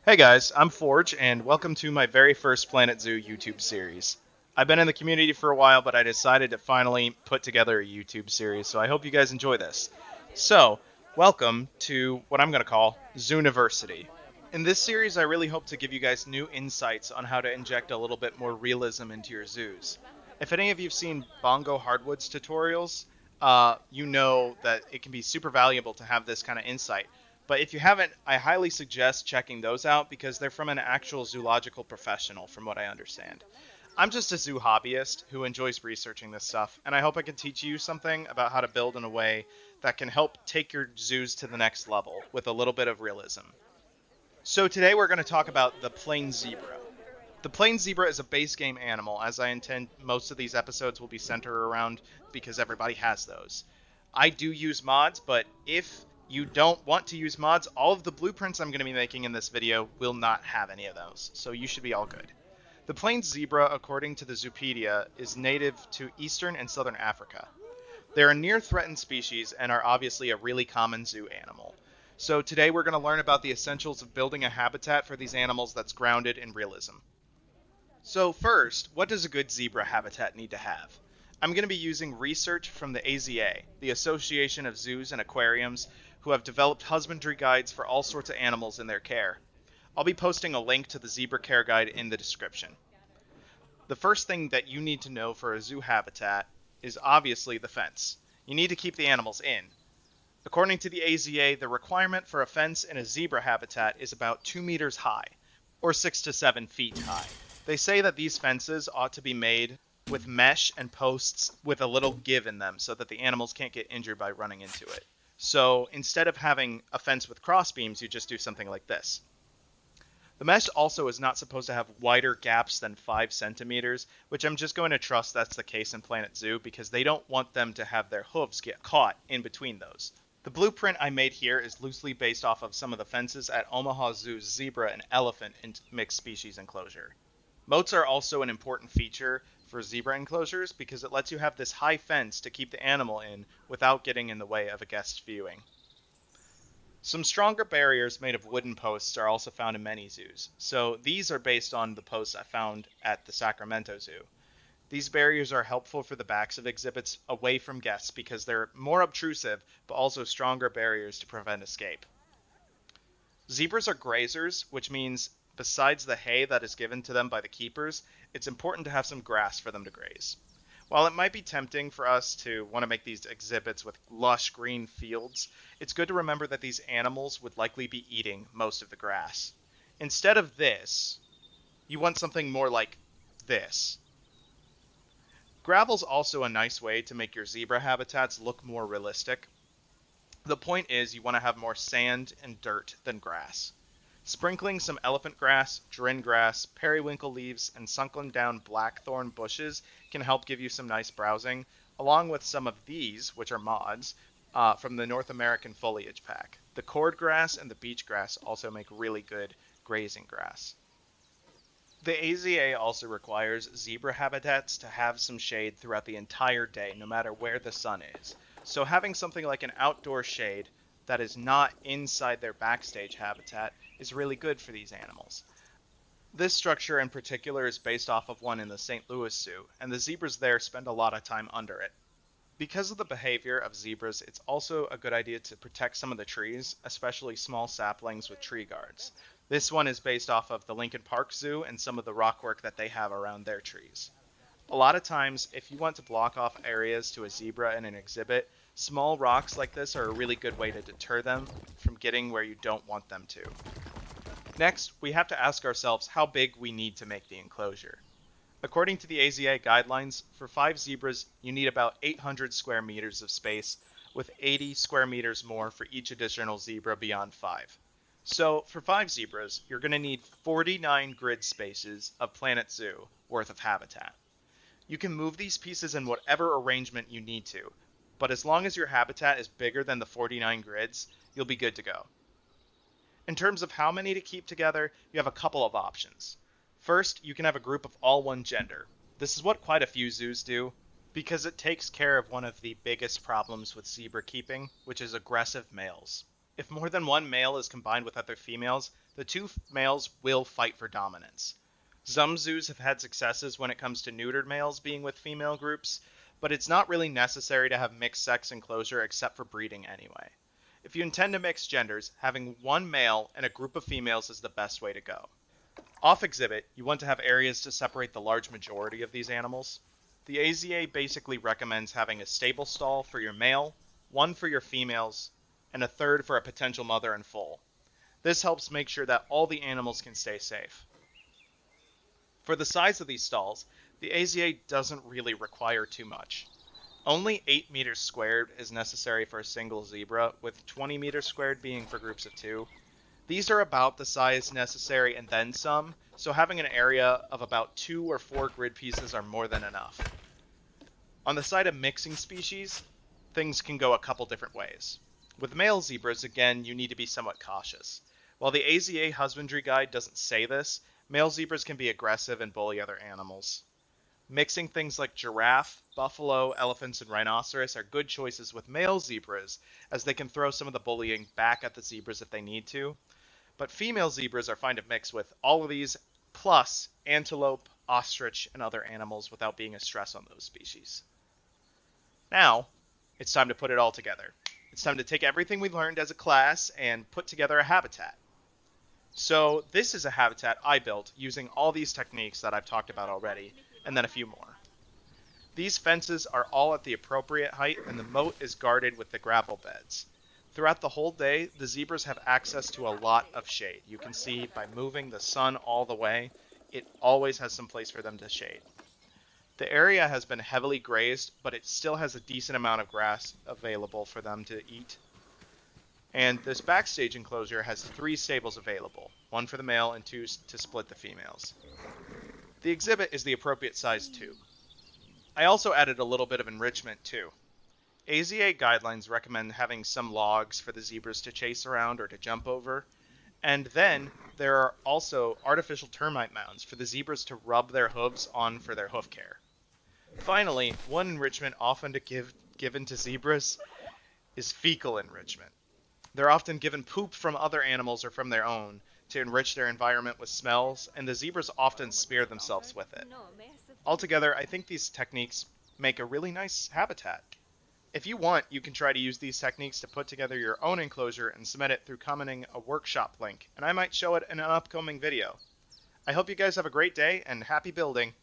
Hey guys, I'm Forge, and welcome to my very first Planet Zoo YouTube series. I've been in the community for a while, but I decided to finally put together a YouTube series, so I hope you guys enjoy this. So, welcome to what I'm going to call Zooniversity. In this series, I really hope to give you guys new insights on how to inject a little bit more realism into your zoos. If any of you've seen Bongo Hardwoods tutorials, you know that it can be super valuable to have this kind of insight. But if you haven't, I highly suggest checking those out because they're from an actual zoological professional, from what I understand. I'm just a zoo hobbyist who enjoys researching this stuff, and I hope I can teach you something about how to build in a way that can help take your zoos to the next level with a little bit of realism. So today we're going to talk about the plain zebra. The plain zebra is a base game animal, as I intend most of these episodes will be centered around because everybody has those. I do use mods, but if you don't want to use mods, all of the blueprints I'm going to be making in this video will not have any of those, so you should be all good. The plain zebra, according to the Zoopedia, is native to eastern and southern Africa. They're a near threatened species and are obviously a really common zoo animal. So today we're going to learn about the essentials of building a habitat for these animals that's grounded in realism. So first, what does a good zebra habitat need to have? I'm going to be using research from the AZA, the Association of Zoos and Aquariums, who have developed husbandry guides for all sorts of animals in their care. I'll be posting a link to the Zebra Care Guide in the description. The first thing that you need to know for a zoo habitat is obviously the fence. You need to keep the animals in. According to the AZA, the requirement for a fence in a zebra habitat is about 2 meters high, or 6 to 7 feet high. They say that these fences ought to be made with mesh and posts with a little give in them so that the animals can't get injured by running into it. So instead of having a fence with cross beams, you just do something like this. The mesh also is not supposed to have wider gaps than 5 centimeters, which I'm just going to trust that's the case in Planet Zoo because they don't want them to have their hooves get caught in between those. The blueprint I made here is loosely based off of some of the fences at Omaha Zoo's zebra and elephant mixed species enclosure. Moats are also an important feature for zebra enclosures because it lets you have this high fence to keep the animal in without getting in the way of a guest viewing. Some stronger barriers made of wooden posts are also found in many zoos, so these are based on the posts I found at the Sacramento Zoo. These barriers are helpful for the backs of exhibits away from guests because they're more obtrusive, but also stronger barriers to prevent escape. Zebras are grazers, which means besides the hay that is given to them by the keepers, it's important to have some grass for them to graze. While it might be tempting for us to want to make these exhibits with lush green fields, it's good to remember that these animals would likely be eating most of the grass. Instead of this, you want something more like this. Gravel's also a nice way to make your zebra habitats look more realistic. The point is you want to have more sand and dirt than grass. Sprinkling some elephant grass, drin grass, periwinkle leaves, and sunken down blackthorn bushes can help give you some nice browsing, along with some of these, which are mods, from the North American foliage pack. The cord grass and the beach grass also make really good grazing grass. The AZA also requires zebra habitats to have some shade throughout the entire day, no matter where the sun is. So having something like an outdoor shade that is not inside their backstage habitat is really good for these animals. This structure in particular is based off of one in the St. Louis Zoo, and the zebras there spend a lot of time under it. Because of the behavior of zebras, it's also a good idea to protect some of the trees, especially small saplings with tree guards. This one is based off of the Lincoln Park Zoo and some of the rock work that they have around their trees. A lot of times, if you want to block off areas to a zebra in an exhibit, small rocks like this are a really good way to deter them from getting where you don't want them to. Next, we have to ask ourselves how big we need to make the enclosure. According to the AZA guidelines, for 5 zebras, you need about 800 square meters of space, with 80 square meters more for each additional zebra beyond 5. So, for 5 zebras, you're going to need 49 grid spaces of Planet Zoo worth of habitat. You can move these pieces in whatever arrangement you need to, but as long as your habitat is bigger than the 49 grids, you'll be good to go. In terms of how many to keep together, you have a couple of options. First, you can have a group of all one gender. This is what quite a few zoos do, because it takes care of one of the biggest problems with zebra keeping, which is aggressive males. If more than one male is combined with other females, the two males will fight for dominance. Some zoos have had successes when it comes to neutered males being with female groups, but it's not really necessary to have mixed sex enclosure except for breeding anyway. If you intend to mix genders, having one male and a group of females is the best way to go. Off exhibit, you want to have areas to separate the large majority of these animals. The AZA basically recommends having a stable stall for your male, one for your females, and a third for a potential mother and foal. This helps make sure that all the animals can stay safe. For the size of these stalls, the AZA doesn't really require too much. Only 8 meters squared is necessary for a single zebra, with 20 meters squared being for groups of 2. These are about the size necessary and then some, so having an area of about 2 or 4 grid pieces are more than enough. On the side of mixing species, things can go a couple different ways. With male zebras, again, you need to be somewhat cautious. While the AZA husbandry guide doesn't say this, male zebras can be aggressive and bully other animals. Mixing things like giraffe, buffalo, elephants, and rhinoceros are good choices with male zebras, as they can throw some of the bullying back at the zebras if they need to. But female zebras are fine to mix with all of these, plus antelope, ostrich, and other animals without being a stress on those species. Now, it's time to put it all together. It's time to take everything we learned as a class and put together a habitat. So this is a habitat I built using all these techniques that I've talked about already, and then a few more. These fences are all at the appropriate height, and the moat is guarded with the gravel beds. Throughout the whole day, the zebras have access to a lot of shade. You can see by moving the sun all the way, it always has some place for them to shade. The area has been heavily grazed, but it still has a decent amount of grass available for them to eat. And this backstage enclosure has 3 stables available, 1 for the male and 2 to split the females. The exhibit is the appropriate size too. I also added a little bit of enrichment too. AZA guidelines recommend having some logs for the zebras to chase around or to jump over, and then there are also artificial termite mounds for the zebras to rub their hooves on for their hoof care. Finally, one enrichment often given to zebras is fecal enrichment. They're often given poop from other animals or from their own to enrich their environment with smells, and the zebras often smear themselves with it. Altogether, I think these techniques make a really nice habitat. If you want, you can try to use these techniques to put together your own enclosure and submit it through commenting a workshop link, and I might show it in an upcoming video. I hope you guys have a great day, and happy building!